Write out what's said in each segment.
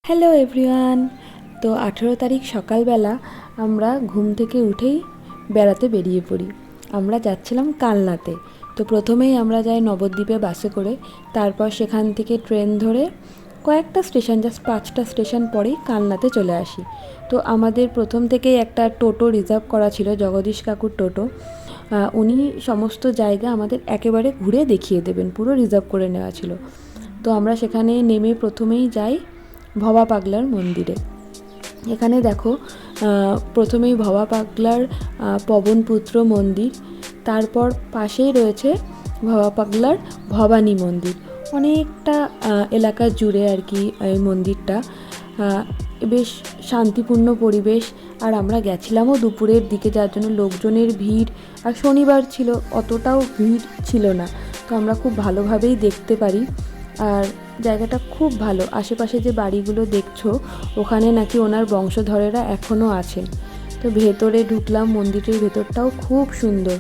Hello everyone. তো 18 তারিখ সকালবেলা আমরা ঘুম থেকে উঠেই বেড়াতে বেরিয়ে পড়ি। আমরা যাচ্ছিলাম কালনাতে। তো প্রথমেই আমরা যাই নবদ্বীপে বাসে করে, তারপর সেখান থেকে ট্রেন ধরে কয়েকটা স্টেশন, জাস্ট 5টা স্টেশন পরেই কালনাতে চলে আসি। তো আমাদের প্রথম থেকেই একটা টোটো রিজার্ভ করা ছিল, জগদীশ কাকুর টোটো। উনি সমস্ত জায়গা আমাদের একেবারে ঘুরে দেখিয়ে দেবেন, পুরো রিজার্ভ করে নেওয়া ছিল। তো আমরা সেখানে নেমে প্রথমেই যাই ভবা পাগলার মন্দিরে। এখানে দেখো প্রথমেই ভবা পাগলার পবনপুত্র মন্দির, তারপর পাশেই রয়েছে ভবা পাগলার ভবানী মন্দির। অনেকটা এলাকা জুড়ে আর কি এই মন্দিরটা। বেশ শান্তিপূর্ণ পরিবেশ। আর আমরা গেছিলামও দুপুরের দিকে, যার জন্য লোকজনের ভিড়, আর শনিবার ছিল, অতটাও ভিড় ছিল না। তো আমরা খুব ভালোভাবেই দেখতে পারি। আর জায়গাটা খুব ভালো। আশেপাশে যে বাড়িগুলো দেখছো, ওখানে নাকি ওনার বংশধরেরা এখনও আছেন। তো ভেতরে ঢুকলাম, মন্দিরের ভেতরটাও খুব সুন্দর।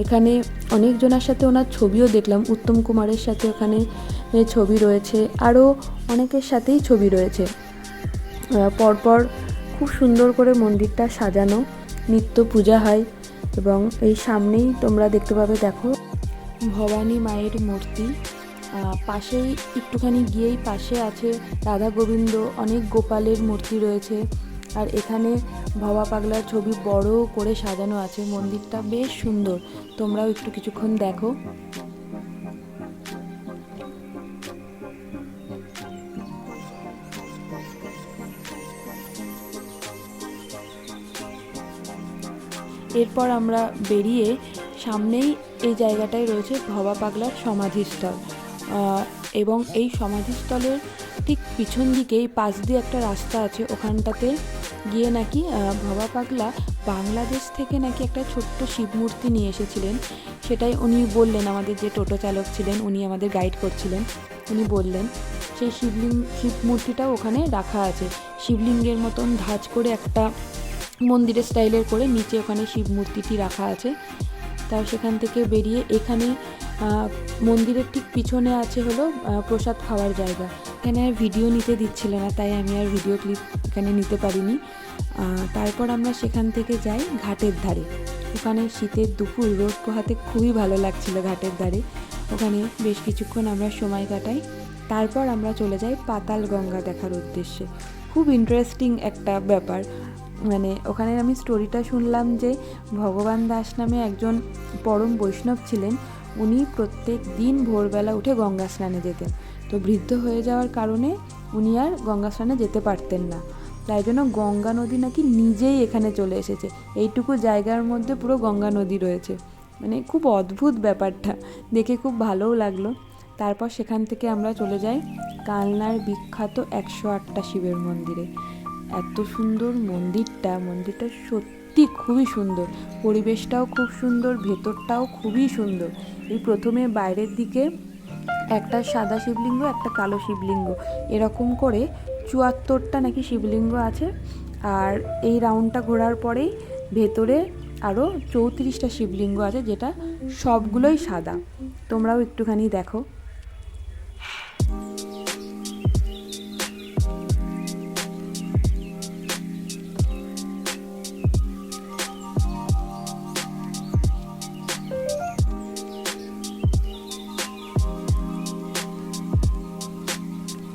এখানে অনেকজনের সাথে ওনার ছবিও দেখলাম। উত্তম কুমারের সাথে ওখানে ছবি রয়েছে, আরও অনেকের সাথেই ছবি রয়েছে। পরপর খুব সুন্দর করে মন্দিরটা সাজানো, নিত্য পূজা হয়। এবং এই সামনেই তোমরা দেখতে পাবে, দেখো ভবানী মায়ের মূর্তি। পাশেই একটুখানি গিয়েই পাশে আছে রাধা গোবিন্দ, অনেক গোপালের মূর্তি রয়েছে। আর এখানে ভবা পাগলার ছবি বড় করে সাজানো আছে। মন্দিরটা বেশ সুন্দর, তোমরাও একটু কিছুক্ষণ দেখো। এরপর আমরা বেরিয়ে সামনেই এই জায়গাটায় রয়েছে ভবা পাগলার সমাধিস্থল। এবং এই সমাধিস্থলের ঠিক পিছন দিকেই পাশ দিয়ে একটা রাস্তা আছে, ওখানটাতে গিয়ে নাকি ভবা পাগলা বাংলাদেশ থেকে নাকি একটা ছোট্ট শিব মূর্তি নিয়ে এসেছিলেন। সেটাই উনি বললেন, আমাদের যে টোটো চালক ছিলেন উনি আমাদের গাইড করছিলেন, উনি বললেন সেই শিব মূর্তিটাও ওখানে রাখা আছে। শিবলিঙ্গের মতন ধাঁচ করে একটা মন্দিরের স্টাইলের করে নিচে ওখানে শিব মূর্তিটি রাখা আছে। তার সেখান থেকে বেরিয়ে এখানে মন্দিরের ঠিক পিছনে আছে হলো প্রসাদ খাওয়ার জায়গা। এখানে আর ভিডিও নিতে দিচ্ছিল না, তাই আমি আর ভিডিও ক্লিপ এখানে নিতে পারিনি। তারপর আমরা সেখান থেকে যাই ঘাটের ধারে। ওখানে শীতের দুপুর, রোদ পোহাতে খুবই ভালো লাগছিল ঘাটের ধারে। ওখানে বেশ কিছুক্ষণ আমরা সময় কাটাই। তারপর আমরা চলে যাই পাতাল গঙ্গা দেখার উদ্দেশ্যে। খুব ইন্টারেস্টিং একটা ব্যাপার। মানে ওখানে আমি স্টোরিটা শুনলাম যে ভগবান দাস নামে একজন পরম বৈষ্ণব ছিলেন। উনি প্রত্যেক দিন ভোরবেলা উঠে গঙ্গা স্নানে যেতেন। তো বৃদ্ধ হয়ে যাওয়ার কারণে উনি আর গঙ্গা স্নানে যেতে পারতেন না, তাই জন্য গঙ্গা নদী নাকি নিজেই এখানে চলে এসেছে। এইটুকু জায়গার মধ্যে পুরো গঙ্গা নদী রয়েছে। মানে খুব অদ্ভুত ব্যাপারটা, দেখে খুব ভালোও লাগলো। তারপর সেখান থেকে আমরা চলে যাই কালনার বিখ্যাত 108টা শিবের মন্দিরে। এত সুন্দর মন্দিরটা সত্যি খুবই সুন্দর। পরিবেশটাও খুব সুন্দর, ভেতরটাও খুবই সুন্দর। এই প্রথমে বাইরের দিকে একটা সাদা শিবলিঙ্গ, একটা কালো শিবলিঙ্গ, এরকম করে 74টা নাকি শিবলিঙ্গ আছে। আর এই রাউন্ডটা ঘোরার পরেই ভেতরে আরও 34টা শিবলিঙ্গ আছে, যেটা সবগুলোই সাদা। তোমরাও একটুখানি দেখো।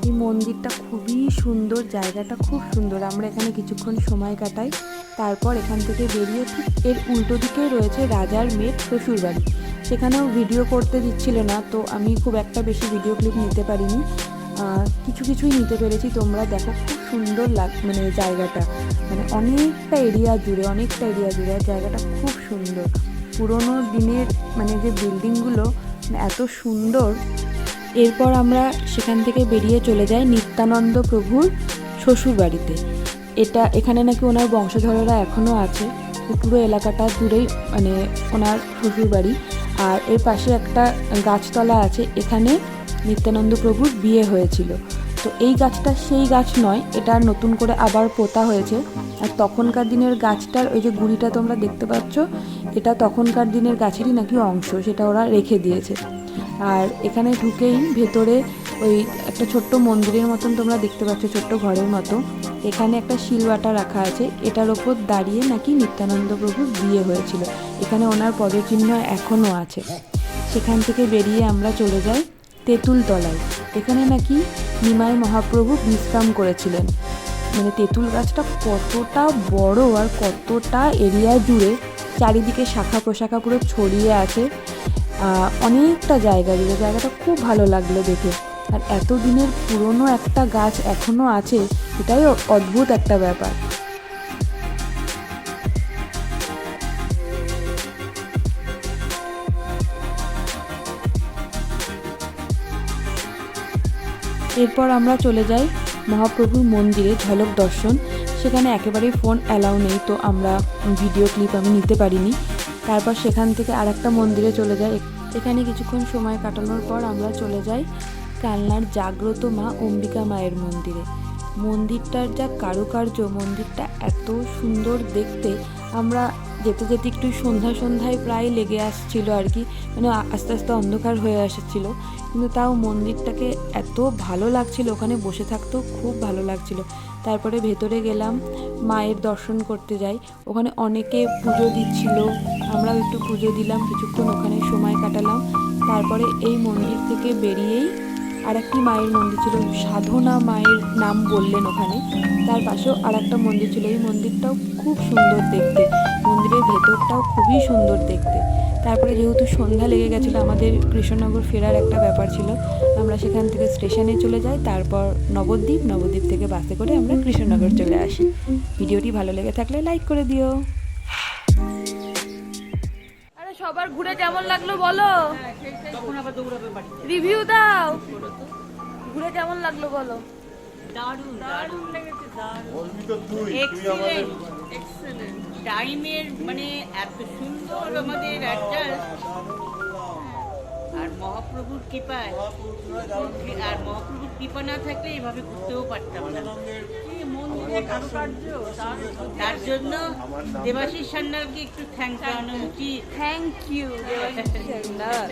এই মন্দিরটা খুবই সুন্দর, জায়গাটা খুব সুন্দর। আমরা এখানে কিছুক্ষণ সময় কাটাই। তারপর এখান থেকে বেরিয়ে ঠিক এর উল্টো দিকেই রয়েছে রাজার মেয়ের শ্বশুরবাড়ি। সেখানেও ভিডিও করতে দিচ্ছিল না, তো আমি খুব একটা বেশি ভিডিও ক্লিপ নিতে পারিনি। কিছুই নিতে পেরেছি। তোমরা দেখো, খুব সুন্দর মানে জায়গাটা, মানে অনেকটা এরিয়া জুড়ে আর জায়গাটা খুব সুন্দর। পুরোনো দিনের মানে যে বিল্ডিংগুলো এত সুন্দর। এরপর আমরা সেখান থেকে বেরিয়ে চলে যাই নিত্যানন্দ প্রভুর শ্বশুরবাড়িতে। এখানে নাকি ওনার বংশধরেরা এখনও আছে। পুরো এলাকাটা জুড়েই মানে ওনার শ্বশুরবাড়ি। আর এর পাশে একটা গাছতলা আছে, এখানে নিত্যানন্দ প্রভুর বিয়ে হয়েছিল। তো এই গাছটা সেই গাছ নয়, এটা নতুন করে আবার পোতা হয়েছে। আর তখনকার দিনের গাছটার ওই যে গুঁড়িটা তোমরা দেখতে পাচ্ছ, এটা তখনকার দিনের গাছেরই নাকি অংশ, সেটা ওরা রেখে দিয়েছে। আর এখানে ঢুকেই ভেতরে ওই একটা ছোট্ট মন্দিরের মতন তোমরা দেখতে পাচ্ছ, ছোট্ট ঘরের মতো। এখানে একটা শিলবাটা রাখা আছে, এটার ওপর দাঁড়িয়ে নাকি নিত্যানন্দ প্রভুর বিয়ে হয়েছিল। এখানে ওনার পদচিহ্ন এখনও আছে। সেখান থেকে বেরিয়ে আমরা চলে যাই তেঁতুল তলায়। এখানে নাকি নিমাই মহাপ্রভু বিশ্রাম করেছিলেন। মানে তেঁতুল গাছটা কতটা বড় আর কতটা এরিয়া জুড়ে, চারিদিকে শাখা প্রশাখা পুরো ছড়িয়ে আছে, অনেকটা জায়গা জুড়ে। জায়গাটা খুব ভালো লাগলো দেখে। আর এত দিনের পুরনো একটা গাছ এখনও আছে, এটাই অদ্ভুত একটা ব্যাপার। এরপর আমরা চলে যাই মহাপ্রভুর মন্দিরে ঝলক দর্শন। সেখানে একেবারেই ফোন অ্যালাউ নেই, তো আমরা ভিডিও ক্লিপ আমি নিতে পারিনি। তারপর সেখান থেকে আরেকটা মন্দিরে চলে যাই। এখানে কিছুক্ষণ সময় কাটানোর পর আমরা চলে যাই কালনার জাগ্রত মা অম্বিকা মায়ের মন্দিরে। মন্দিরটার যা কারুকার্য, মন্দিরটা এত সুন্দর দেখতে। আমরা যেতে যেতে একটু সন্ধ্যায় প্রায় লেগে আসছিল আর কি, মানে আস্তে আস্তে অন্ধকার হয়ে আসছিল, কিন্তু তাও মন্দিরটাকে এত ভালো লাগছিল, ওখানে বসে থাকতেও খুব ভালো লাগছিল। তারপরে ভেতরে গেলাম, মায়ের দর্শন করতে যাই। ওখানে অনেকে পুজো দিচ্ছিল, আমরাও একটু পুজো দিলাম, কিছুক্ষণ ওখানে সময় কাটালাম। তারপরে এই মন্দির থেকে বেরিয়েই আরেকটি মায়ের মন্দির ছিল, সাধনা মায়ের নাম বললেন ওখানে। তার পাশেও আরেকটা মন্দির ছিল। এই মন্দিরটাও খুব সুন্দর দেখতে, মন্দিরের ভেতরটাও খুবই সুন্দর দেখতে। তারপরে যেহেতু সন্ধ্যা লেগে গেছিলো, আমাদের কৃষ্ণনগর ফেরার একটা ব্যাপার ছিল, আমরা সেখান থেকে স্টেশনে চলে যাই। তারপর নবদ্বীপ থেকে বাসে করে আমরা কৃষ্ণনগর চলে আসি। ভিডিওটি ভালো লেগে থাকলে লাইক করে দিও। আরে সবার ঘুরে কেমন লাগলো বলো, রিভিউ দাও। ঘুরে কেমন লাগলো বলো। দারুণ লেগেছে, এক্সেলেন্ট টাইমের, মানে এত সুন্দর আমাদের অ্যাডজাস্ট। আর মহাপ্রভুর কৃপায়, আর মহাপ্রভুর কৃপা না থাকলে এভাবে ঘুরতেও পারতাম না। তার জন্য দেবাশিস সান্যালকে একটু থ্যাংক জানানো উচিত। Thank you Debashis Sanyal.